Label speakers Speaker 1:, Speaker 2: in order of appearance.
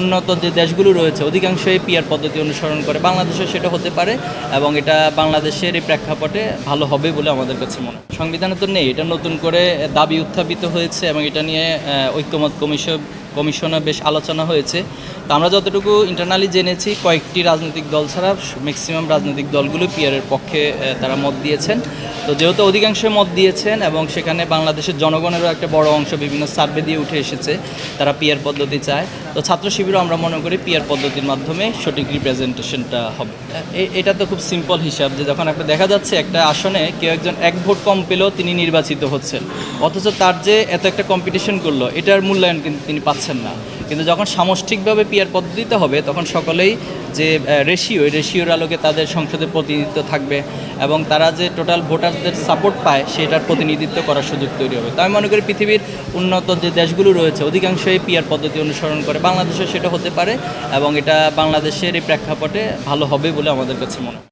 Speaker 1: উন্নত যে দেশগুলো রয়েছে অধিকাংশই পিআর পদ্ধতি অনুসরণ করে, বাংলাদেশেও সেটা হতে পারে এবং এটা বাংলাদেশের এই প্রেক্ষাপটে ভালো হবে বলে আমাদের কাছে মনে হয়। সংবিধানে তো নেই, এটা নতুন করে দাবি উত্থাপিত হয়েছে এবং এটা নিয়ে ঐক্যমত কমিশনে বেশ আলোচনা হয়েছে। তো আমরা যতটুকু ইন্টারনালি জেনেছি, কয়েকটি রাজনৈতিক দল ছাড়া ম্যাক্সিমাম রাজনৈতিক দলগুলো পিআরের পক্ষে তারা মত দিয়েছেন। তো যেহেতু অধিকাংশ মত দিয়েছেন এবং সেখানে বাংলাদেশের জনগণেরও একটা বড় অংশ বিভিন্ন সার্ভে দিয়ে উঠে এসেছে তারা পিআর পদ্ধতি চায়, তো ছাত্র শিবিরও আমরা মনে করি পিআর পদ্ধতির মাধ্যমে সঠিক রিপ্রেজেন্টেশনটা হবে। এটা তো খুব সিম্পল হিসাব যে যখন একটা দেখা যাচ্ছে একটা আসনে কেউ একজন এক ভোট কম পেলেও তিনি নির্বাচিত হচ্ছেন, অথচ তার যে এত একটা কম্পিটিশন করলো এটার মূল্যায়ন কিন্তু তিনি পাচ্ছেন না। কিন্তু যখন সামষ্টিকভাবে পিআর পদ্ধতিতে হবে তখন সকলেই যে রেশিওর আলোকে তাদের সংসদের প্রতিনিধিত্ব থাকবে এবং তারা যে টোটাল ভোটারদের সাপোর্ট পায় সেটার প্রতিনিধিত্ব করার সুযোগ তৈরি হবে। তো আমি মনে করি পৃথিবীর উন্নত যে দেশগুলো রয়েছে অধিকাংশই পিআর পদ্ধতি অনুসরণ করে, বাংলাদেশেও সেটা হতে পারে এবং এটা বাংলাদেশের এই প্রেক্ষাপটে ভালো হবে বলে আমাদের কাছে মনে হয়।